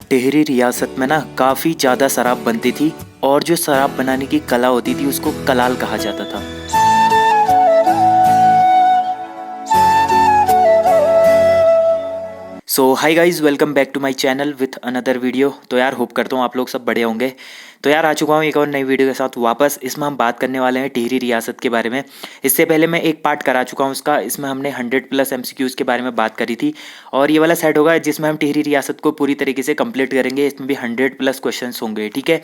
टिहरी रियासत में ना काफ़ी ज़्यादा शराब बनती थी और जो शराब बनाने की कला होती थी उसको कलाल कहा जाता था। So hi guys, welcome back to my channel with another video. तो यार होप करता हूँ आप लोग सब बढ़िया होंगे। तो यार आ चुका हूँ एक और नई वीडियो के साथ वापस। इसमें हम बात करने वाले हैं टिहरी रियासत के बारे में। इससे पहले मैं एक पार्ट करा चुका हूँ उसका, इसमें हमने 100+ MCQs के बारे में बात करी थी और ये वाला सेट होगा जिसमें हम टिहरी रियासत को पूरी तरीके से कंप्लीट करेंगे। इसमें भी 100+ क्वेश्चन होंगे, ठीक है।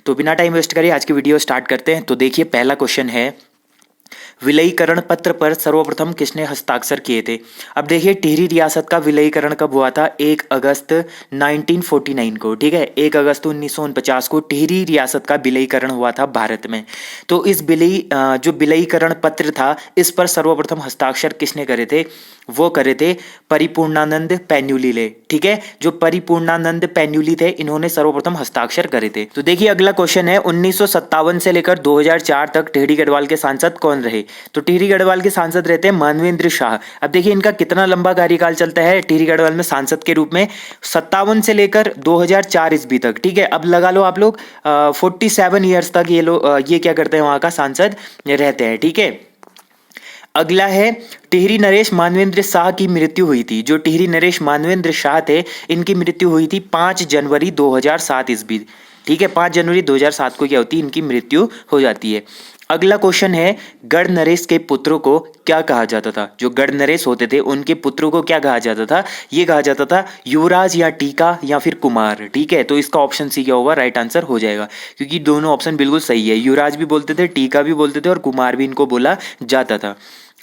तो बिना टाइम वेस्ट करिए आज की वीडियो स्टार्ट करते हैं। तो देखिए पहला क्वेश्चन है, विलयीकरण पत्र पर सर्वप्रथम किसने हस्ताक्षर किए थे। अब देखिए टिहरी रियासत का विलयीकरण कब हुआ था? 1 अगस्त 1949 को, ठीक है। 1 अगस्त 1949 को टिहरी रियासत का विलयीकरण हुआ था भारत में। तो इस जो विलयीकरण पत्र था इस पर सर्वप्रथम हस्ताक्षर किसने करे थे? वो करे थे परिपूर्णानंद पैन्युली, ठीक है। जो परिपूर्णानंद पैन्युली थे इन्होंने सर्वप्रथम हस्ताक्षर करे थे। तो देखिए अगला क्वेश्चन है, 1957 से लेकर 2004 तक टिहरी गढ़वाल के सांसद कौन रहे? तो टिहरी गढ़वाल के सांसद रहते हैं मानवेंद्र शाह। अब देखिए इनका कितना लंबा कार्यकाल चलता है टिहरी गढ़वाल में सांसद के रूप में? 57 से लेकर 2004 ईस्वी तक, ठीक है। अब लगा लो आप लोग 47 ईयर्स तक ये लोग ये क्या करते हैं, वहां का सांसद रहते हैं, ठीक है। अगला है, टिहरी नरेश मानवेंद्र शाह की मृत्यु हुई थी। जो टिहरी नरेश मानवेंद्र शाह थे इनकी मृत्यु हुई थी 5 जनवरी 2007 ईस्वी, ठीक है। 5 जनवरी 2007 को क्या होती है, इनकी मृत्यु हो जाती है। अगला क्वेश्चन है, गढ़ नरेश के पुत्रों को क्या कहा जाता था? जो गढ़ नरेश होते थे उनके पुत्रों को क्या कहा जाता था? ये कहा जाता था युवराज या टीका या फिर कुमार, ठीक है। तो इसका ऑप्शन सी क्या होगा? राइट आंसर हो जाएगा, क्योंकि दोनों ऑप्शन बिल्कुल सही है। युवराज भी बोलते थे, टीका भी बोलते थे और कुमार भी इनको बोला जाता था।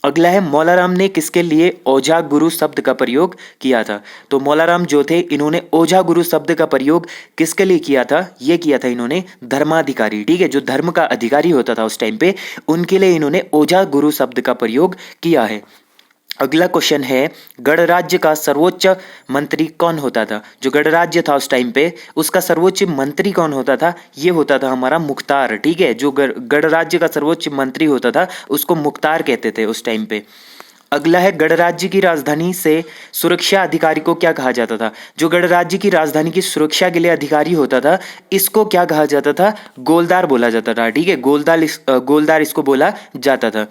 अगला है, मौलाराम ने किसके लिए ओझा गुरु शब्द का प्रयोग किया था? तो मौलाराम जो थे इन्होंने ओझा गुरु शब्द का प्रयोग किसके लिए किया था? ये किया था इन्होंने धर्माधिकारी, ठीक है। जो धर्म का अधिकारी होता था उस टाइम पे उनके लिए इन्होंने ओझा गुरु शब्द का प्रयोग किया है। अगला क्वेश्चन है, गणराज्य का सर्वोच्च मंत्री कौन होता था? जो गणराज्य था उस टाइम पे उसका सर्वोच्च मंत्री कौन होता था? ये होता था हमारा मुख्तार, ठीक है। जो गणराज्य का सर्वोच्च मंत्री होता था उसको मुख्तार कहते थे उस टाइम पे। अगला है, गणराज्य की राजधानी से सुरक्षा अधिकारी को क्या कहा जाता था? जो गणराज्य की राजधानी की सुरक्षा के लिए अधिकारी होता था इसको क्या कहा जाता था? गोलदार बोला जाता था, ठीक है। गोलदार इसको बोला जाता था।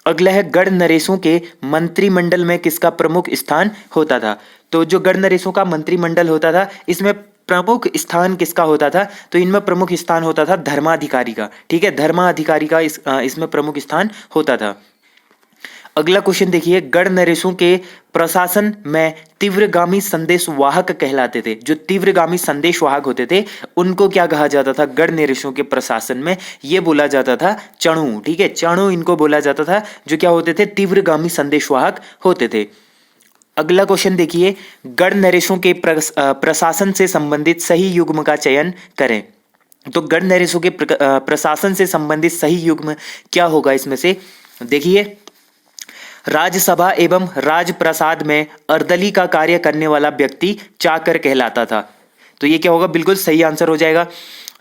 अगला है, गढ़ नरेशों के मंत्रिमंडल में किसका प्रमुख स्थान होता था? तो जो गढ़ नरेशों का मंत्रिमंडल होता था इसमें प्रमुख स्थान किसका होता था? तो इनमें प्रमुख स्थान होता था धर्माधिकारी का, ठीक है। धर्माधिकारी का इसमें प्रमुख स्थान होता था। अगला क्वेश्चन देखिए, गढ़ नरेशों के प्रशासन में तीव्रगामी संदेशवाहक कहलाते थे। जो तीव्रगामी संदेशवाहक होते थे उनको क्या कहा जाता था? गढ़ नरेशों के प्रशासन में ये बोला जाता था चणू, ठीक है। चणू इनको बोला जाता था जो क्या होते थे? तीव्रगामी संदेशवाहक होते थे। अगला क्वेश्चन देखिए, गढ़ नरेशों के प्रशासन से संबंधित सही युग्म का चयन करें। तो गढ़ नरेशों के प्रशासन से संबंधित सही युग्म क्या होगा इसमें से? देखिए, राज्यसभा एवं राजप्रसाद में अर्दली का कार्य करने वाला व्यक्ति चाकर कहलाता था। तो ये क्या होगा? बिल्कुल सही आंसर हो जाएगा।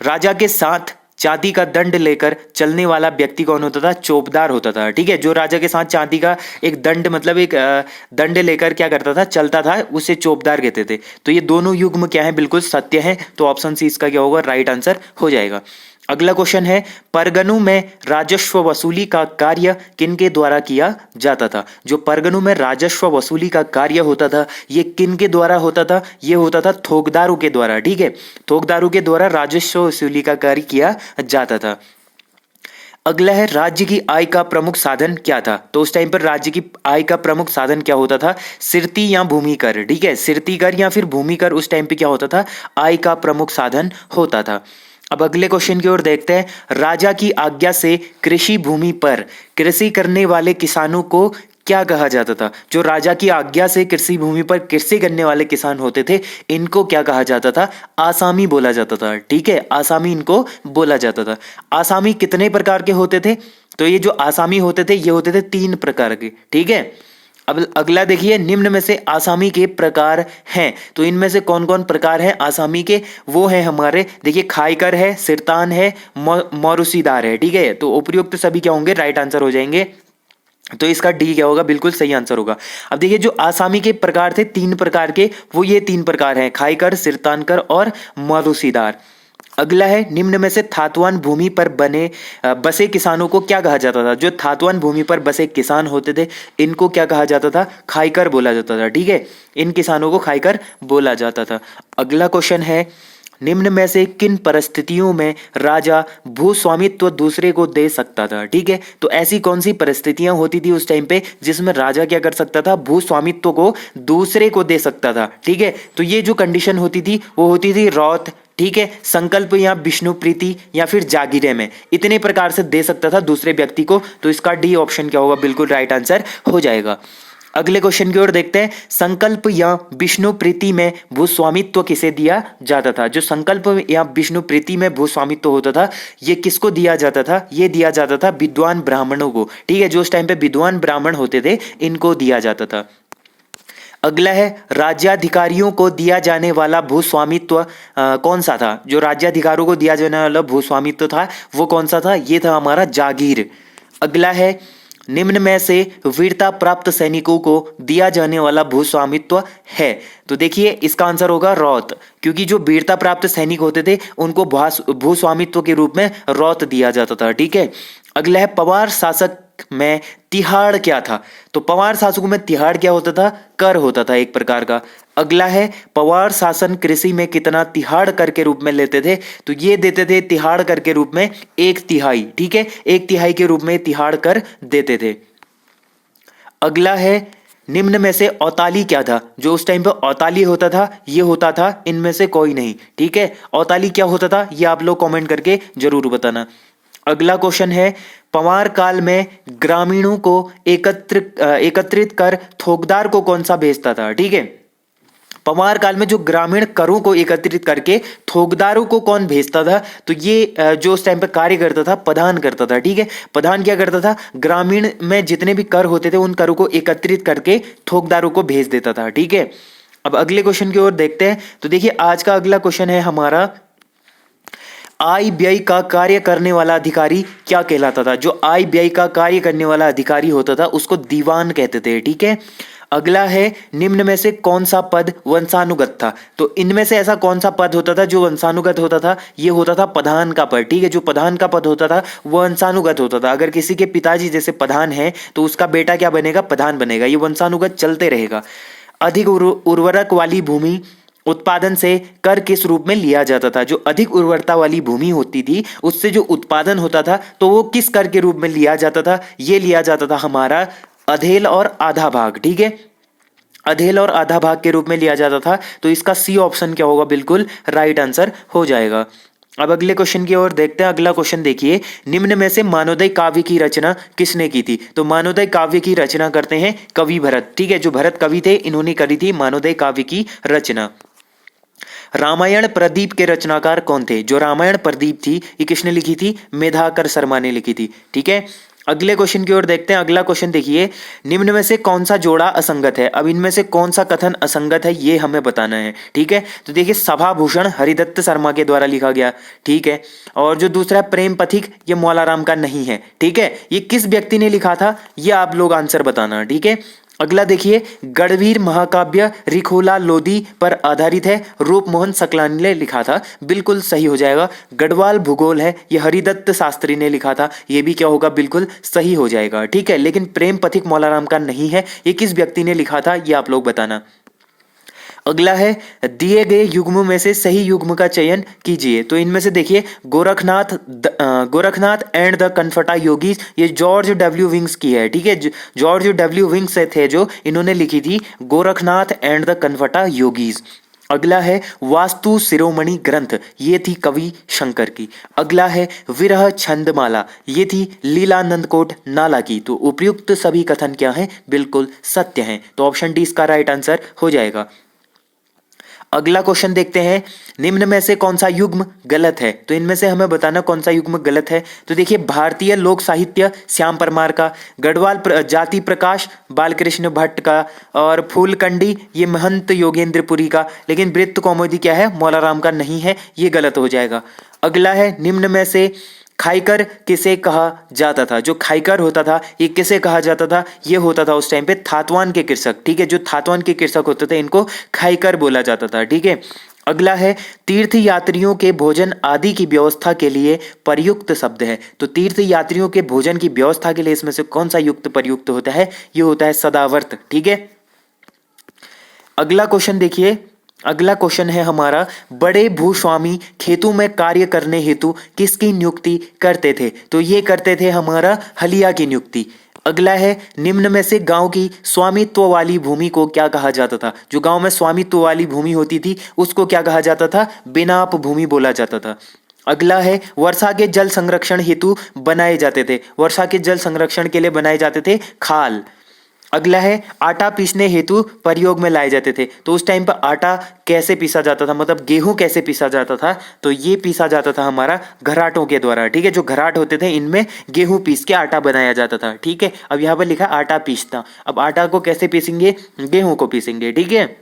राजा के साथ चांदी का दंड लेकर चलने वाला व्यक्ति कौन होता था? चौबदार होता था, ठीक है। जो राजा के साथ चांदी का एक दंड मतलब एक दंड लेकर क्या करता था? चलता था, उसे चौबदार कहते थे। तो ये दोनों युग्म क्या है? बिल्कुल सत्य है। तो ऑप्शन सी इसका क्या होगा? राइट आंसर हो जाएगा। अगला क्वेश्चन है, परगनों में राजस्व वसूली का कार्य किनके द्वारा किया जाता था? जो परगनों में राजस्व वसूली का कार्य होता था ये किनके द्वारा होता था? ये होता था थोकदारों के द्वारा, ठीक है। थोकदारों के द्वारा राजस्व वसूली का कार्य किया जाता था। अगला है, राज्य की आय का प्रमुख साधन क्या था? तो उस टाइम पर राज्य की आय का प्रमुख साधन क्या होता था? सिरती या भूमि कर, ठीक है। सिरती कर या फिर भूमि कर उस टाइम पे क्या होता था? आय का प्रमुख साधन होता था। अब अगले क्वेश्चन की ओर देखते हैं, राजा की आज्ञा से कृषि भूमि पर कृषि करने वाले किसानों को क्या कहा जाता था? जो राजा की आज्ञा से कृषि भूमि पर कृषि करने वाले किसान होते थे इनको क्या कहा जाता था? आसामी बोला जाता था, ठीक है। आसामी इनको बोला जाता था। आसामी कितने प्रकार के होते थे? तो ये जो आसामी होते थे ये होते थे 3 प्रकार के, ठीक है। अब अगला देखिए, निम्न में से आसामी के प्रकार हैं। तो इनमें से कौन कौन प्रकार हैं आसामी के? वो है हमारे, देखिए, खायकर है, सिरतान है, मौरूसीदार है, ठीक है। तो उपयुक्त सभी क्या होंगे? राइट आंसर हो जाएंगे। तो इसका डी क्या होगा, बिल्कुल सही आंसर होगा। अब देखिए जो आसामी के प्रकार थे 3 प्रकार के, वो ये 3 प्रकार हैं, खाईकर, सिरतानकर और मारूसीदार। अगला है निम्न में से थातुआन भूमि पर बसे किसानों को क्या कहा जाता था। जो थातुआन भूमि पर बसे किसान होते थे इनको क्या कहा जाता था, खाईकर बोला जाता था। ठीक है, इन किसानों को खाईकर बोला जाता था। अगला क्वेश्चन है निम्न में से किन परिस्थितियों में राजा भूस्वामित्व दूसरे को दे सकता था। ठीक है, तो ऐसी कौन सी परिस्थितियां होती थी उस टाइम पे जिसमें राजा क्या कर सकता था, भूस्वामित्व को दूसरे को दे सकता था। ठीक है, तो ये जो कंडीशन होती थी वो होती थी रौत, ठीक है, संकल्प या विष्णु प्रीति या फिर जागीरे में, इतने प्रकार से दे सकता था दूसरे व्यक्ति को। तो इसका डी ऑप्शन क्या होगा, बिल्कुल राइट आंसर हो जाएगा। अगले क्वेश्चन की ओर देखते हैं, संकल्प या विष्णु प्रीति में भूस्वामित्व किसे दिया जाता था। जो संकल्प या विष्णु प्रीति में भूस्वामित्व होता था ये किसको दिया जाता था, ये दिया जाता था विद्वान ब्राह्मणों को। ठीक है, जो उस टाइम पे विद्वान ब्राह्मण होते थे इनको दिया जाता था। अगला है राज्याधिकारियों को दिया जाने वाला भूस्वामित्व कौन सा था। जो राज्याधिकारियों को दिया जाने वाला भूस्वामित्व था वो कौन सा था, ये था हमारा जागीर। अगला है निम्न में से वीरता प्राप्त सैनिकों को दिया जाने वाला भूस्वामित्व है। तो देखिए इसका आंसर होगा रौत, क्योंकि जो वीरता प्राप्त सैनिक होते थे उनको भूस्वामित्व के रूप में रौत दिया जाता था। ठीक है, अगला है पवार शासक में तिहाड़ क्या था। तो पवार शासकों में तिहाड़ क्या होता था, कर होता था एक प्रकार का। अगला है पवार शासन कृषि में कितना तिहाड़ कर के रूप में लेते थे। तो ये देते थे तिहाड़ कर के रूप में 1/3। ठीक है, 1/3 के रूप में तिहाड़ कर देते थे। अगला है निम्न में से औताली क्या था। जो उस टाइम पे औताली होता था ये होता था इनमें से कोई नहीं। ठीक है, औताली क्या होता था ये आप लोग कमेंट करके जरूर बताना। अगला क्वेश्चन है पवार काल में ग्रामीणों को एकत्रित कर थोकदार को कौन सा भेजता था। ठीक है, पवार काल में जो ग्रामीण करों को एकत्रित करके थोकदारों को कौन भेजता था। तो ये जो उस टाइम पे कार्य करता था प्रधान करता था। ठीक है, प्रधान क्या करता था, ग्रामीण में जितने भी कर होते थे उन करों को एकत्रित करके थोकदारों को भेज देता था। ठीक है, अब अगले क्वेश्चन की ओर देखते हैं। तो देखिए आज का अगला क्वेश्चन है हमारा, आय व्यय का कार्य करने वाला अधिकारी क्या कहलाता था। जो आय व्यय का कार्य करने वाला अधिकारी होता था उसको दीवान कहते थे। ठीक है, अगला है निम्न में से कौन सा पद वंशानुगत था। तो इनमें से ऐसा कौन सा पद होता था जो वंशानुगत होता था, ये होता था प्रधान का पद। ठीक है, जो प्रधान का पद होता था वो वंशानुगत होता था। अगर किसी के पिताजी जैसे प्रधान है तो उसका बेटा क्या बनेगा, प्रधान बनेगा। ये वंशानुगत चलते रहेगा। अधिक उर्वरक वाली भूमि उत्पादन से कर किस रूप में लिया जाता था। जो अधिक उर्वरता वाली भूमि होती थी उससे जो उत्पादन होता था तो वो किस कर के रूप में लिया जाता था, ये लिया जाता था हमारा अधेल और आधा भाग। ठीक है, अधेल और आधा भाग के रूप में लिया जाता था। तो इसका सी ऑप्शन क्या होगा, बिल्कुल राइट आंसर हो जाएगा। अब अगले क्वेश्चन की ओर देखते हैं। अगला क्वेश्चन देखिए, निम्न में से मानवोदय काव्य की रचना किसने की थी। तो मानवोदय काव्य की रचना करते हैं कवि भरत। ठीक है, जो भरत कवि थे इन्होंने करी थी मानवोदय काव्य की रचना। रामायण प्रदीप के रचनाकार कौन थे। जो रामायण प्रदीप थी ये किसने लिखी थी, मेधाकर शर्मा ने लिखी थी। ठीक है, अगले क्वेश्चन की ओर देखते हैं। अगला क्वेश्चन देखिए, निम्न में से कौन सा जोड़ा असंगत है। अब इनमें से कौन सा कथन असंगत है ये हमें बताना है। ठीक है, तो देखिए सभाभूषण हरिदत्त शर्मा के द्वारा लिखा गया। ठीक है, और जो दूसरा प्रेम पथिक ये मौलाराम का नहीं है। ठीक है, ये किस व्यक्ति ने लिखा था ये आप लोग आंसर बताना। ठीक है, अगला देखिए, गढ़वीर महाकाव्य रिखोला लोदी पर आधारित है, रूप मोहन सकलानी ने लिखा था। बिल्कुल सही हो जाएगा। गढ़वाल भूगोल है ये हरिदत्त शास्त्री ने लिखा था, ये भी क्या होगा, बिल्कुल सही हो जाएगा। ठीक है, लेकिन प्रेम पथिक मौलाराम का नहीं है, ये किस व्यक्ति ने लिखा था ये आप लोग बताना। अगला है दिए गए युग्म में से सही युग्म का चयन कीजिए। तो इनमें से देखिए गोरखनाथ एंड द कनफटा योगीज ये जॉर्ज डब्ल्यू विंग्स की है। ठीक है, जॉर्ज डब्ल्यू विंग्स से थे जो इन्होंने लिखी थी गोरखनाथ एंड द कनफटा योगीज। अगला है वास्तु शिरोमणि ग्रंथ ये थी कवि शंकर की। अगला है विरह छंदमाला ये थी लीलानंद कोट नाला की। तो उपयुक्त सभी कथन क्या हैं, बिल्कुल सत्य हैं। तो ऑप्शन डी इसका राइट आंसर हो जाएगा। अगला क्वेश्चन देखते हैं, निम्न में से कौन सा युग्म गलत है। तो इनमें से हमें बताना कौन सा युग्म गलत है। तो देखिए भारतीय लोक साहित्य श्याम परमार का, गढ़वाल जाति प्रकाश बालकृष्ण भट्ट का, और फूलकंडी ये महंत योगेंद्रपुरी का। लेकिन वृत्त कौमुदी क्या है, मौलाराम का नहीं है, ये गलत हो जाएगा। अगला है निम्न में से खाइकर किसे कहा जाता था? जो खाइकर होता था ये किसे कहा जाता था? ये होता था उस टाइम पे थातवान के कृषक, ठीक है। जो थातवान के कृषक होते थे इनको खाइकर बोला जाता था, ठीक है। अगला है तीर्थ यात्रियों के भोजन आदि की व्यवस्था के लिए प्रयुक्त शब्द है। तो तीर्थ यात्रियों के भोजन की व्यवस्था के लिए इसमें से कौन सा युक्त प्रयुक्त होता है? ये होता है सदावर्त, ठीक है। अगला क्वेश्चन देखिए, अगला क्वेश्चन है हमारा, बड़े भूस्वामी खेतों में कार्य करने हेतु किसकी नियुक्ति करते थे? तो ये करते थे हमारा हलिया की नियुक्ति। अगला है, निम्न में से गांव की स्वामित्व वाली भूमि को क्या कहा जाता था? जो गांव में स्वामित्व वाली भूमि होती थी उसको क्या कहा जाता था? बेनाप भूमि बोला जाता था। अगला है, वर्षा के जल संरक्षण हेतु बनाए जाते थे, वर्षा के जल संरक्षण के लिए बनाए जाते थे खाल। अगला है, आटा पीसने हेतु प्रयोग में लाए जाते थे। तो उस टाइम पर आटा कैसे पीसा जाता था, मतलब गेहूं कैसे पीसा जाता था? तो ये पीसा जाता था हमारा घराटों के द्वारा, ठीक है। जो घराट होते थे इनमें गेहूं पीस के आटा बनाया जाता था, ठीक है। अब यहाँ पर लिखा आटा पीसता, अब आटा को कैसे पीसेंगे? गेहूं को पीसेंगे, ठीक है।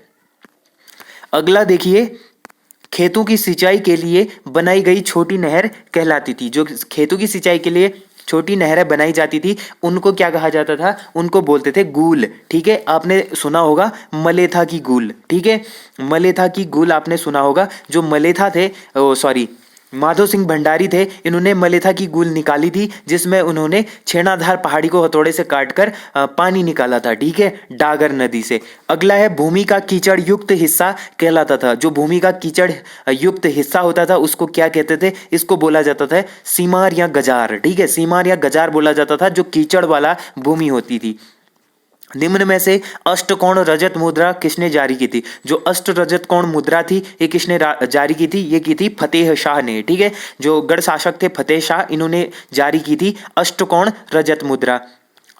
अगला देखिए, खेतों की सिंचाई के लिए बनाई गई छोटी नहर कहलाती थी। जो खेतों की सिंचाई के लिए छोटी नहरें बनाई जाती थी उनको क्या कहा जाता था? उनको बोलते थे गूल, ठीक है। आपने सुना होगा मलेथा की गूल, ठीक है। मलेथा की गूल आपने सुना होगा। जो मलेथा थे, सॉरी माधो सिंह भंडारी थे, इन्होंने मलेथा की गूल निकाली थी जिसमें उन्होंने छेनाधार पहाड़ी को हथौड़े से काटकर पानी निकाला था, ठीक है, डागर नदी से। अगला है, भूमि का कीचड़ युक्त हिस्सा कहलाता था। जो भूमि का कीचड़ युक्त हिस्सा होता था उसको क्या कहते थे? इसको बोला जाता था सीमार या गजार, ठीक है। सीमार या गजार बोला जाता था जो कीचड़ वाला भूमि होती थी। निम्न में से अष्टकोण रजत मुद्रा किसने जारी की थी? जो अष्ट रजत कोण मुद्रा थी ये किसने जारी की थी? ये की थी फतेह शाह ने, ठीक है। जो गढ़ शासक थे फतेह शाह, इन्होंने जारी की थी अष्टकोण रजत मुद्रा।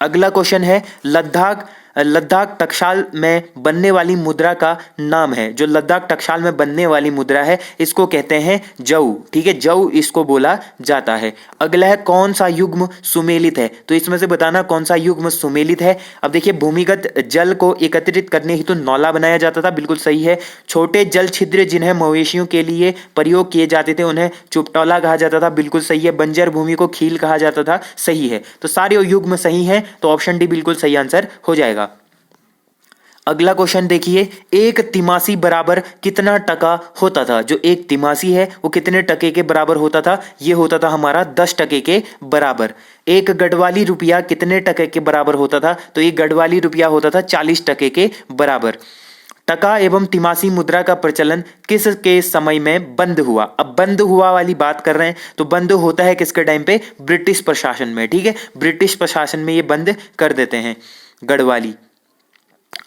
अगला क्वेश्चन है, लद्दाख लद्दाख टकसाल में बनने वाली मुद्रा का नाम है। जो लद्दाख टकसाल में बनने वाली मुद्रा है इसको कहते हैं जऊ, ठीक है। जऊ इसको बोला जाता है। अगला है, कौन सा युग्म सुमेलित है? तो इसमें से बताना कौन सा युग्म सुमेलित है। अब देखिए, भूमिगत जल को एकत्रित करने हेतु नौला बनाया जाता था, बिल्कुल सही है। छोटे जल छिद्र जिन्हें मवेशियों के लिए प्रयोग किए जाते थे उन्हें चुपटौला कहा जाता था, बिल्कुल सही है। बंजर भूमि को खील कहा जाता था, सही है। तो सारे युग्म सही हैं, तो ऑप्शन डी बिल्कुल सही आंसर हो जाएगा। अगला क्वेश्चन देखिए, एक तिमासी बराबर कितना टका होता था? जो एक तिमासी है वो कितने टके के बराबर होता था? ये होता था हमारा 10 टके के बराबर। एक गढ़वाली रुपया कितने टके के बराबर होता था? तो एक गढ़वाली रुपया होता था 40 टके के बराबर। टका एवं तिमासी मुद्रा का प्रचलन किस के समय में बंद हुआ? अब बंद हुआ वाली बात कर रहे हैं तो बंद होता है किसके टाइम पे? ब्रिटिश प्रशासन में, ठीक है। ब्रिटिश प्रशासन में ये बंद कर देते हैं गढ़वाली।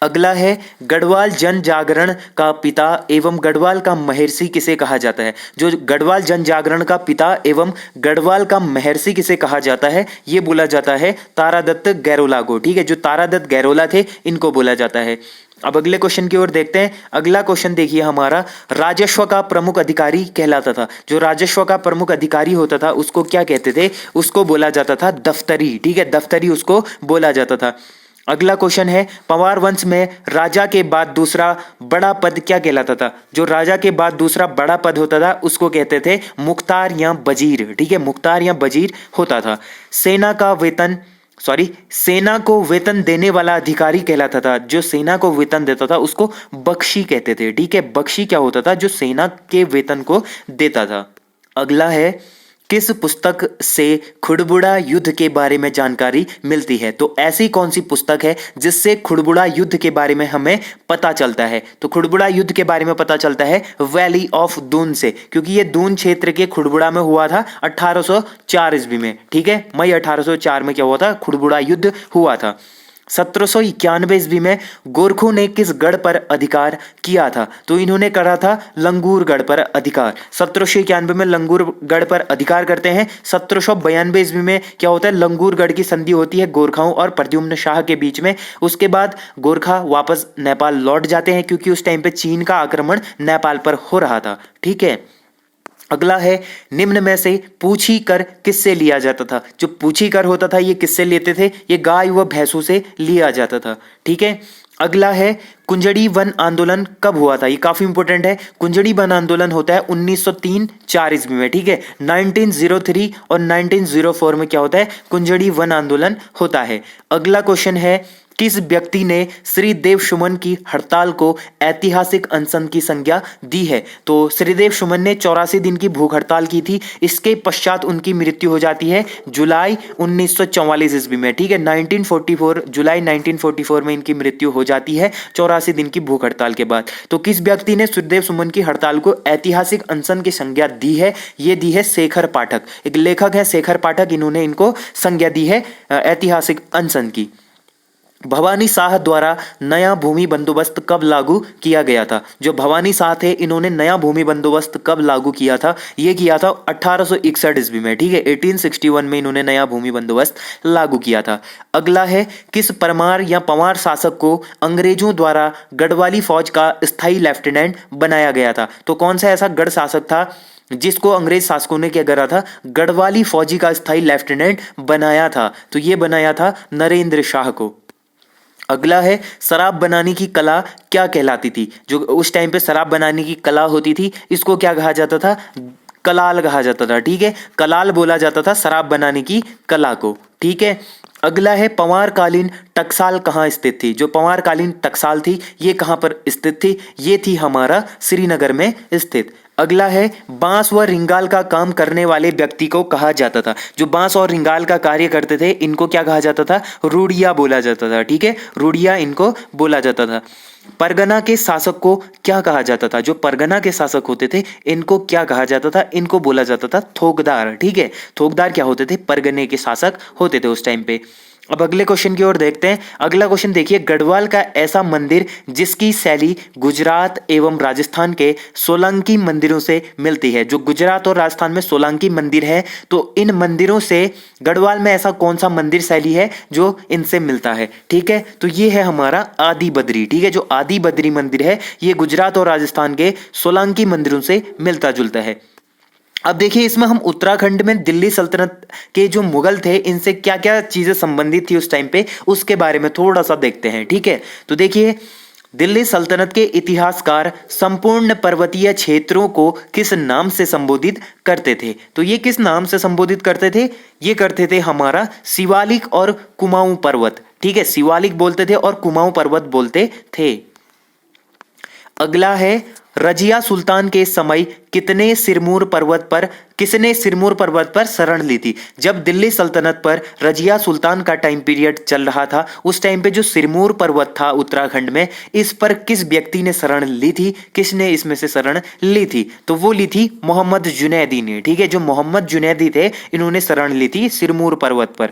अगला है, गढ़वाल जन जागरण का पिता एवं गढ़वाल का महर्षि किसे कहा जाता है? जो गढ़वाल जन जागरण का पिता एवं गढ़वाल का महर्षि किसे कहा जाता है? ये बोला जाता है तारादत्त गैरोला को, ठीक है। जो तारादत्त गैरोला थे इनको बोला जाता है। अब अगले क्वेश्चन की ओर देखते हैं। अगला क्वेश्चन देखिए हमारा, राजस्व का प्रमुख अधिकारी कहलाता था। जो राजस्व का प्रमुख अधिकारी होता था उसको क्या कहते थे? उसको बोला जाता था दफ्तरी, ठीक है। दफ्तरी उसको बोला जाता था। अगला क्वेश्चन है, पंवार वंश में राजा के बाद दूसरा बड़ा पद क्या कहलाता था? जो राजा के बाद दूसरा बड़ा पद होता था उसको कहते थे मुख्तार या वजीर, ठीक है। मुख्तार या वजीर होता था। सेना को वेतन देने वाला अधिकारी कहलाता था। जो सेना को वेतन देता था उसको बख्शी कहते थे, ठीक है। बख्शी क्या होता था? जो सेना के वेतन को देता था। अगला है, किस पुस्तक से खुड़बुड़ा युद्ध के बारे में जानकारी मिलती है? तो ऐसी कौन सी पुस्तक है जिससे खुड़बुड़ा युद्ध के बारे में हमें पता चलता है? तो खुड़बुड़ा युद्ध के बारे में पता चलता है वैली ऑफ दून से, क्योंकि ये दून क्षेत्र के खुड़बुड़ा में हुआ था 1804 ईस्वी में, ठीक है। मई 1804 में क्या हुआ था? खुड़बुड़ा युद्ध हुआ था। 1791 ईस्वी में गोरखों ने किस गढ़ पर अधिकार किया था? तो इन्होंने करा था लंगूरगढ़ पर अधिकार। 1791 में लंगूरगढ़ पर अधिकार करते हैं। 1792 ईस्वी में क्या होता है? लंगूरगढ़ की संधि होती है गोरखाओं और प्रद्युम्न शाह के बीच में। उसके बाद गोरखा वापस नेपाल लौट जाते हैं क्योंकि उस टाइम पे चीन का आक्रमण नेपाल पर हो रहा था, ठीक है। अगला है, निम्न में से पूछी कर किससे लिया जाता था? जो पूछी कर होता था ये किससे लेते थे? ये गाय व भैंसों से लिया जाता था, ठीक है। अगला है कुंजड़ी वन आंदोलन कब हुआ था, ये काफी इंपॉर्टेंट है। कुंजड़ी वन आंदोलन होता है 1903-4 ईस्वी में, ठीक है। 1903 और 1904 में क्या होता है, कुंजड़ी वन आंदोलन होता है। अगला क्वेश्चन है किस व्यक्ति ने श्रीदेव सुमन की हड़ताल को ऐतिहासिक अनशन की संज्ञा दी है। तो श्रीदेव सुमन ने 84 दिन की भूख हड़ताल की थी। इसके पश्चात उनकी मृत्यु हो जाती है जुलाई 1944 ईस्वी में, ठीक है। 1944 जुलाई 1944 में इनकी मृत्यु हो जाती है 84 दिन की भूख हड़ताल के बाद। तो किस व्यक्ति ने श्रीदेव सुमन की हड़ताल को ऐतिहासिक अनशन की संज्ञा दी है, ये दी है शेखर पाठक, एक लेखक है शेखर पाठक, इन्होंने इनको संज्ञा दी है ऐतिहासिक अनशन की। भवानी शाह द्वारा नया भूमि बंदोबस्त कब लागू किया गया था। जो भवानी शाह थे इन्होंने नया भूमि बंदोबस्त कब लागू किया था, ये किया था 1861 ईस्वी में, ठीक है। 1861 में इन्होंने नया भूमि बंदोबस्त लागू किया था। अगला है किस परमार या पंवार शासक को अंग्रेजों द्वारा गढ़वाली फौज का स्थायी लेफ्टिनेंट बनाया गया था। तो कौन सा ऐसा गढ़ शासक था जिसको अंग्रेज शासकों ने क्या करा था, गढ़वाली फौजी का स्थायी लेफ्टिनेंट बनाया था। तो ये बनाया था नरेंद्र शाह को। अगला है शराब बनाने की कला क्या कहलाती थी। जो उस टाइम पे शराब बनाने की कला होती थी इसको क्या कहा जाता था, कलाल कहा जाता था, ठीक है। कलाल बोला जाता था शराब बनाने की कला को, ठीक है। अगला है पंवारकालीन टकसाल कहाँ स्थित थी। जो पंवारकालीन टकसाल थी ये कहाँ पर स्थित थी, ये थी हमारा श्रीनगर में स्थित। अगला है बांस व रिंगाल का काम करने वाले व्यक्ति को कहा जाता था। जो बांस और रिंगाल का कार्य करते थे इनको क्या कहा जाता था, रूढ़िया बोला जाता था, ठीक है। रूढ़िया इनको बोला जाता था। परगना के शासक को क्या कहा जाता था। जो परगना के शासक होते थे इनको क्या कहा जाता था, इनको बोला जाता था थोकदार, ठीक है। थोकदार क्या होते थे, परगने के शासक होते थे उस टाइम पे। अब अगले क्वेश्चन की ओर देखते हैं। अगला क्वेश्चन देखिए, गढ़वाल का ऐसा मंदिर जिसकी शैली गुजरात एवं राजस्थान के सोलंकी मंदिरों से मिलती है। जो गुजरात और राजस्थान में सोलंकी मंदिर है तो इन मंदिरों से गढ़वाल में ऐसा कौन सा मंदिर शैली है जो इनसे मिलता है, ठीक है। तो ये है हमारा आदि बद्री, ठीक है। जो आदि बद्री मंदिर है ये गुजरात और राजस्थान के सोलंकी मंदिरों से मिलता जुलता है। अब देखिए इसमें हम उत्तराखंड में दिल्ली सल्तनत के जो मुगल थे इनसे क्या क्या चीजें संबंधित थी उस टाइम पे, उसके बारे में थोड़ा सा देखते हैं, ठीक है। तो देखिए दिल्ली सल्तनत के इतिहासकार संपूर्ण पर्वतीय क्षेत्रों को किस नाम से संबोधित करते थे। तो ये किस नाम से संबोधित करते थे, ये करते थे हमारा शिवालिक और कुमाऊं पर्वत, ठीक है। शिवालिक बोलते थे और कुमाऊं पर्वत बोलते थे। अगला है रजिया सुल्तान के समय किसने सिरमौर पर्वत पर शरण ली थी। जब दिल्ली सल्तनत पर रजिया सुल्तान का टाइम पीरियड चल रहा था उस टाइम पे जो सिरमौर पर्वत था उत्तराखंड में, इस पर किस व्यक्ति ने शरण ली थी, किसने इसमें से शरण ली थी। तो वो ली थी मोहम्मद जुनैदी ने, ठीक है। जो मोहम्मद जुनैदी थे इन्होंने शरण ली थी सिरमौर पर्वत पर।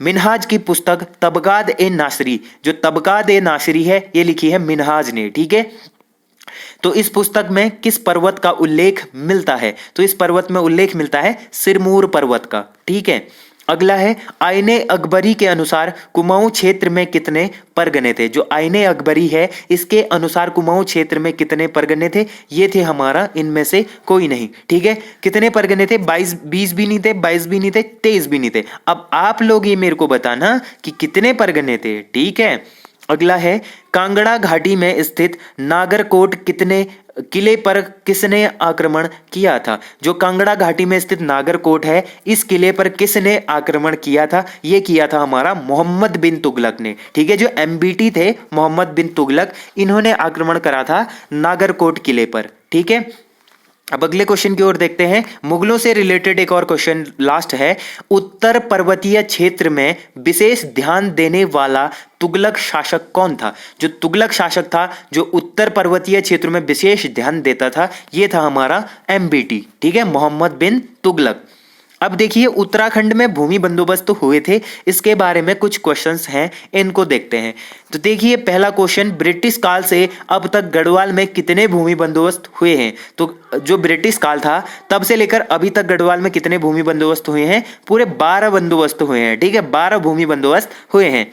मिनहाज की पुस्तक तबकात ए नासिरी, जो तबकात ए नासिरी है ये लिखी है मिनहाज ने, ठीक है। तो इस पुस्तक में किस पर्वत का उल्लेख मिलता है, तो इस पर्वत में उल्लेख मिलता है सिरमौर पर्वत का, ठीक है। अगला है आईने अकबरी के अनुसार कुमाऊं क्षेत्र में कितने परगने थे। जो आईने अकबरी है इसके अनुसार कुमाऊं क्षेत्र में कितने परगने थे, ये थे हमारा इनमें से कोई नहीं, ठीक है। कितने परगने थे, 20 भी नहीं थे, 22 भी नहीं थे, 23 भी नहीं थे। अब आप लोग ये मेरे को बताना कि कितने परगने थे, ठीक है। अगला है कांगड़ा घाटी में स्थित नागरकोट कितने किले पर किसने आक्रमण किया था। जो कांगड़ा घाटी में स्थित नागरकोट है इस किले पर किसने आक्रमण किया था, ये किया था हमारा मोहम्मद बिन तुगलक ने, ठीक है। जो एमबीटी थे मोहम्मद बिन तुगलक, इन्होंने आक्रमण करा था नागरकोट किले पर, ठीक है। अब अगले क्वेश्चन की ओर देखते हैं। मुगलों से रिलेटेड एक और क्वेश्चन लास्ट है। उत्तर पर्वतीय क्षेत्र में विशेष ध्यान देने वाला तुगलक शासक कौन था। जो तुगलक शासक था जो उत्तर पर्वतीय क्षेत्र में विशेष ध्यान देता था ये था हमारा एमबीटी, ठीक है, मोहम्मद बिन तुगलक। अब देखिए उत्तराखंड में भूमि बंदोबस्त हुए थे, इसके बारे में कुछ क्वेश्चंस हैं, इनको देखते हैं। तो देखिए पहला क्वेश्चन, ब्रिटिश काल से अब तक गढ़वाल में कितने भूमि बंदोबस्त हुए हैं। तो जो ब्रिटिश काल था तब से लेकर अभी तक गढ़वाल में कितने भूमि बंदोबस्त हुए हैं, पूरे 12 बंदोबस्त हुए हैं, ठीक है। 12 भूमि बंदोबस्त हुए हैं।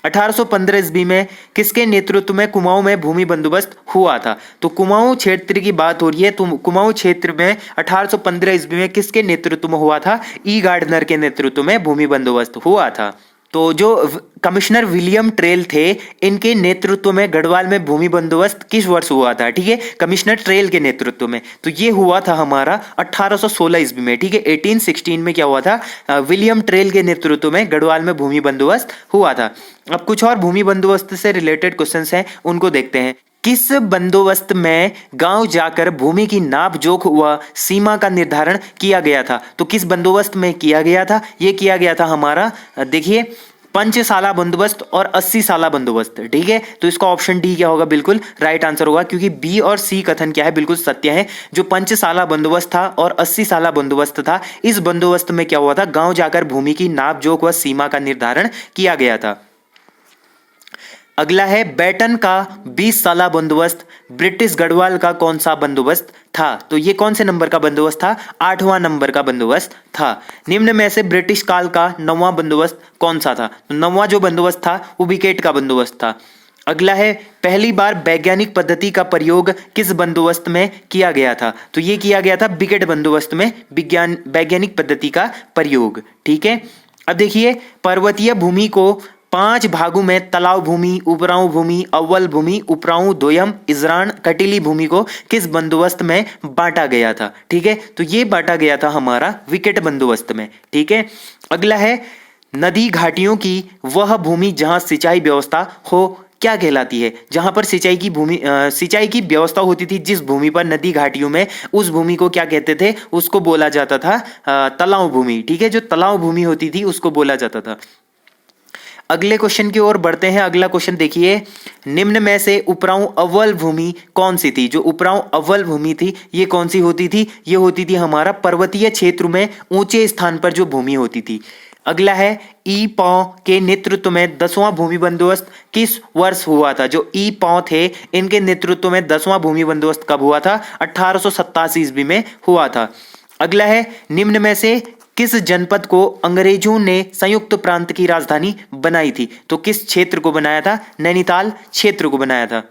1815 ईस्वी में किसके नेतृत्व में कुमाऊं में भूमि बंदोबस्त हुआ था। तो कुमाऊं क्षेत्र की बात हो रही है, तो कुमाऊं क्षेत्र में 1815 ईस्वी में किसके नेतृत्व में हुआ था, ई गार्डनर के नेतृत्व में भूमि बंदोबस्त हुआ था। तो जो कमिश्नर विलियम ट्रेल थे, इनके नेतृत्व में गढ़वाल में भूमि बंदोबस्त किस वर्ष हुआ था? ठीक है, कमिश्नर ट्रेल के नेतृत्व में। तो ये हुआ था हमारा 1816 ईस्वी में। ठीक है, 1816 में क्या हुआ था? विलियम ट्रेल के नेतृत्व में गढ़वाल में भूमि बंदोबस्त हुआ था। अब कुछ और भूमि बंदोबस्त से रिलेटेड क्वेश्चंस हैं, उनको देखते हैं। किस बंदोबस्त में गांव जाकर भूमि की नाप जोख व सीमा का निर्धारण किया गया था? तो किस बंदोबस्त में किया गया था? ये किया गया था हमारा, देखिए, पंचसाला बंदोबस्त और 80 साला बंदोबस्त। ठीक है, तो इसका ऑप्शन डी क्या होगा? बिल्कुल राइट आंसर होगा, क्योंकि बी और सी कथन क्या है? बिल्कुल सत्य है। जो पंचसाला बंदोबस्त था और 80 साला बंदोबस्त था, इस बंदोबस्त में क्या हुआ था? गांव जाकर भूमि की नाप जोख व सीमा का निर्धारण किया गया था। अगला है, बैटन का 20 साला बंदोबस्त ब्रिटिश गढ़वाल का कौन सा बंदोबस्त था? तो ये कौन से नंबर का बंदोबस्त था? 8वां नंबर का बंदोबस्त था। निम्न में से ब्रिटिश काल का 9वां बंदोबस्त कौन सा था? तो 9वां जो बंदोबस्त था वो विकेट का बंदोबस्त था। अगला है, पहली बार वैज्ञानिक पद्धति का प्रयोग किस बंदोबस्त में किया गया था? तो ये किया गया था विकेट बंदोबस्त में वैज्ञानिक पद्धति का प्रयोग। ठीक है, अब देखिए, पर्वतीय भूमि को 5 भागों में तलाव भूमि, उपराऊ भूमि, अव्वल भूमि, उपराऊ, दोयम, इजरान, कटीली भूमि को किस बंदोबस्त में बांटा गया था? ठीक है, तो ये बांटा गया था हमारा विकेट बंदोबस्त में। ठीक है, अगला है, नदी घाटियों की वह भूमि जहां सिंचाई व्यवस्था हो क्या कहलाती है? जहां पर सिंचाई की व्यवस्था होती थी, जिस भूमि पर नदी घाटियों में, उस भूमि को क्या कहते थे? उसको बोला जाता था तलाव भूमि। ठीक है, जो तलाव भूमि होती थी उसको बोला जाता था। अगले क्वेश्चन की ओर बढ़ते हैं। अगला क्वेश्चन देखिए, निम्न में से उपराऊ अव्वल भूमि कौन सी थी? जो उपराऊ अव्वल भूमि थी, ये कौन सी होती थी? ये होती थी हमारा पर्वतीय क्षेत्र में ऊंचे स्थान पर जो भूमि होती थी। अगला है, ई पौ के नेतृत्व में 10वां भूमि बंदोबस्त किस वर्ष हुआ था? जो ई पौ थे, इनके नेतृत्व में 10वां भूमि बंदोबस्त कब हुआ था? 1887 ईस्वी में हुआ था। अगला है, निम्न में से किस जनपद को अंग्रेजों ने संयुक्त प्रांत की राजधानी बनाई थी? तो किस क्षेत्र को बनाया था? नैनीताल क्षेत्र को बनाया था।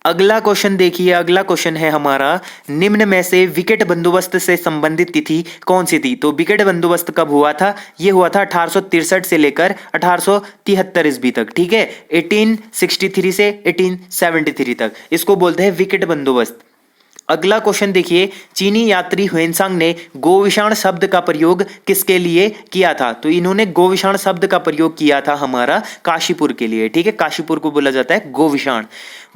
अगला क्वेश्चन देखिए, अगला क्वेश्चन है हमारा, निम्न में से विकेट बंदोबस्त से संबंधित तिथि कौन सी थी? तो विकेट बंदोबस्त कब हुआ था? यह हुआ था 1863 से लेकर 1873 ईस्वी तक। ठीक है, 1863 से 1873 तक इसको बोलते हैं विकेट बंदोबस्त। अगला क्वेश्चन देखिए, चीनी यात्री ह्वेनसांग ने गोविषाण शब्द का प्रयोग किसके लिए किया था? तो इन्होंने गोविषाण शब्द का प्रयोग किया था हमारा काशीपुर के लिए। ठीक है, काशीपुर को बोला जाता है गोविषाण।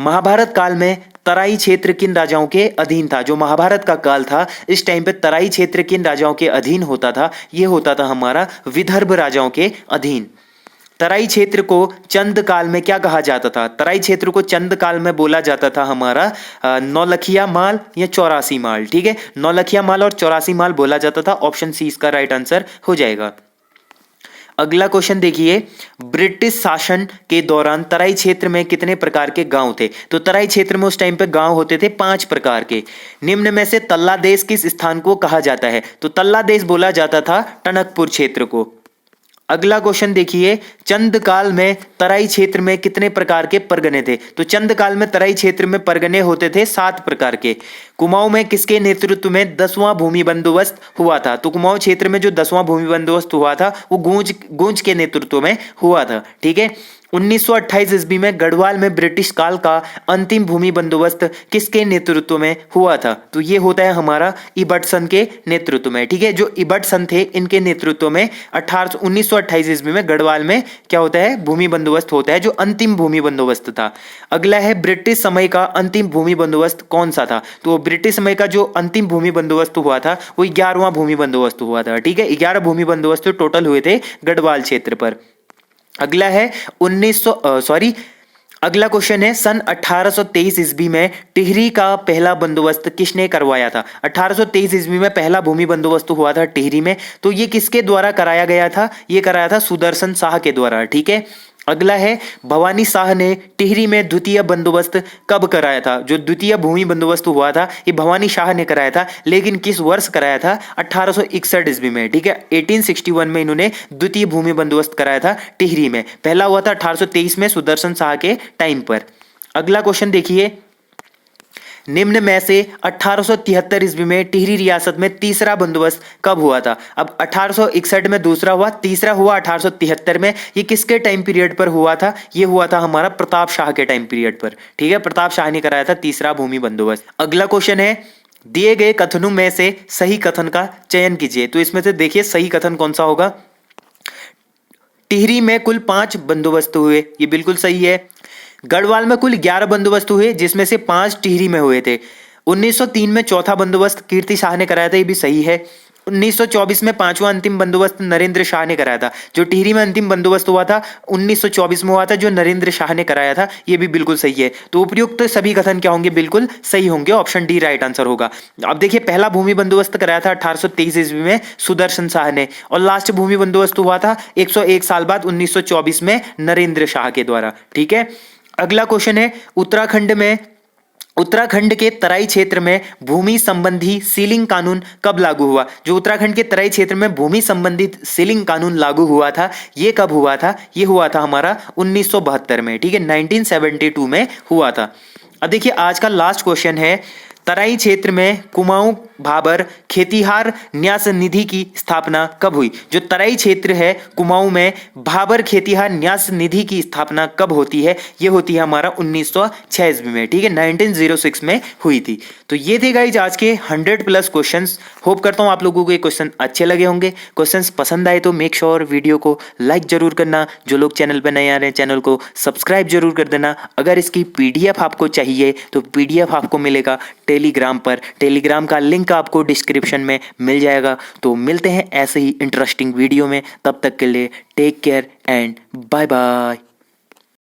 महाभारत काल में तराई क्षेत्र किन राजाओं के अधीन था? जो महाभारत का काल था, इस टाइम पे तराई क्षेत्र किन राजाओं के अधीन होता था? यह होता था हमारा विदर्भ राजाओं के अधीन। तराई क्षेत्र को चंद काल में क्या कहा जाता था? तराई क्षेत्र को चंद काल में बोला जाता था हमारा नौलखिया माल या 84 माल। ठीक है, नौलखिया माल और 84 माल बोला जाता था। ऑप्शन सी इसका राइट आंसर हो जाएगा। अगला क्वेश्चन देखिए, ब्रिटिश शासन के दौरान तराई क्षेत्र में कितने प्रकार के गांव थे? तो तराई क्षेत्र में उस टाइम पे गांव होते थे 5 प्रकार के। निम्न में से तल्ला देश किस स्थान को कहा जाता है? तो तल्ला देश बोला जाता था टनकपुर क्षेत्र को। अगला क्वेश्चन देखिए, चंद काल में तराई क्षेत्र में कितने प्रकार के परगने थे? तो चंद काल में तराई क्षेत्र में परगने होते थे 7 प्रकार के। कुमाऊं में किसके नेतृत्व में 10वां भूमि बंदोबस्त हुआ था? तो कुमाऊं क्षेत्र में जो 10वां भूमि बंदोबस्त हुआ था वो गूंज के नेतृत्व में हुआ था। ठीक है, 1928 ईस्वी में गढ़वाल में ब्रिटिश काल का अंतिम भूमि बंदोबस्त किसके नेतृत्व में हुआ था? तो ये होता है हमारा इबटसन के नेतृत्व में। ठीक है, जो इबटसन थे, इनके नेतृत्व में 1928 ईस्वी में गढ़वाल में क्या होता है? भूमि बंदोबस्त होता है, जो अंतिम भूमि बंदोबस्त था। अगला है, ब्रिटिश समय का अंतिम भूमि बंदोबस्त कौन सा था? तो ब्रिटिश समय का जो अंतिम भूमि बंदोबस्त हुआ था वो 11वां भूमि बंदोबस्त हुआ था। ठीक है, 11 भूमि बंदोबस्त टोटल हुए थे गढ़वाल क्षेत्र पर। अगला है अगला क्वेश्चन है, सन 1823 ईस्वी में टिहरी का पहला बंदोबस्त किसने करवाया था? 1823 ईस्वी में पहला भूमि बंदोबस्त हुआ था टिहरी में। तो ये किसके द्वारा कराया गया था? ये कराया था सुदर्शन शाह के द्वारा। ठीक है, अगला है, भवानी शाह ने टिहरी में द्वितीय बंदोबस्त कब कराया था? जो द्वितीय भूमि बंदोबस्त हुआ था ये भवानी शाह ने कराया था, लेकिन किस वर्ष कराया था? 1861 ईस्वी में। ठीक है, 1861 में इन्होंने द्वितीय भूमि बंदोबस्त कराया था टिहरी में। पहला हुआ था 1823 में सुदर्शन शाह के टाइम पर। अगला क्वेश्चन देखिए, निम्न में से 1873 ईस्वी में टिहरी रियासत में तीसरा बंदोबस्त कब हुआ था? अब 1861 में दूसरा हुआ, तीसरा हुआ 1873 में। ये किसके टाइम पीरियड पर हुआ था? ये हुआ था हमारा प्रताप शाह के टाइम पीरियड पर। ठीक है, प्रताप शाह ने कराया था तीसरा भूमि बंदोबस्त। अगला क्वेश्चन है, दिए गए कथनों में से सही कथन का चयन कीजिए। तो इसमें से देखिए सही कथन कौन सा होगा। टिहरी में कुल 5 बंदोबस्त हुए, ये बिल्कुल सही है। गढ़वाल में कुल 11 बंदोबस्त हुए, जिसमें से 5 टिहरी में हुए थे। 1903 में चौथा बंदोबस्त कीर्ति शाह ने कराया था, ये भी सही है। 1924 में 5वां अंतिम बंदोबस्त नरेंद्र शाह ने कराया था। जो टिहरी में अंतिम बंदोबस्त हुआ था 1924 में हुआ था, जो नरेंद्र शाह ने कराया था, ये भी बिल्कुल सही है। तो उपयुक्त सभी कथन क्या होंगे? बिल्कुल सही होंगे। ऑप्शन डी राइट आंसर होगा। अब देखिए पहला भूमि बंदोबस्त कराया था 1823 ईस्वी में सुदर्शन शाह ने, और लास्ट भूमि बंदोबस्त हुआ था 101 साल बाद 1924 में नरेंद्र शाह के द्वारा। ठीक है, अगला क्वेश्चन है, उत्तराखंड के तराई क्षेत्र में भूमि संबंधी सीलिंग कानून कब लागू हुआ? जो उत्तराखंड के तराई क्षेत्र में भूमि संबंधित सीलिंग कानून लागू हुआ था, ये कब हुआ था? ये हुआ था हमारा 1972 में। ठीक है, 1972 में हुआ था। अब देखिए आज का लास्ट क्वेश्चन है, तराई क्षेत्र में कुमाऊं भाबर खेतिहार न्यास निधि की स्थापना कब हुई? जो तराई क्षेत्र है कुमाऊं में भाबर खेतिहार न्यास निधि की स्थापना कब होती है? ये होती है हमारा 1906 ईस्वी में। ठीक है, 1906 में हुई थी। तो ये थे गाइज आज के 100+ क्वेश्चंस। होप करता हूं आप लोगों को ये क्वेश्चन अच्छे लगे होंगे। क्वेश्चंस पसंद आए तो मेक श्योर वीडियो को लाइक जरूर करना। जो लोग चैनल पर नए आ रहे हैं चैनल को सब्सक्राइब जरूर कर देना। अगर इसकी PDF आपको चाहिए तो PDF आपको मिलेगा टेलीग्राम पर। टेलीग्राम का लिंक आपको डिस्क्रिप्शन में मिल जाएगा। तो मिलते हैं ऐसे ही इंटरेस्टिंग वीडियो में। तब तक के लिए take care and bye bye.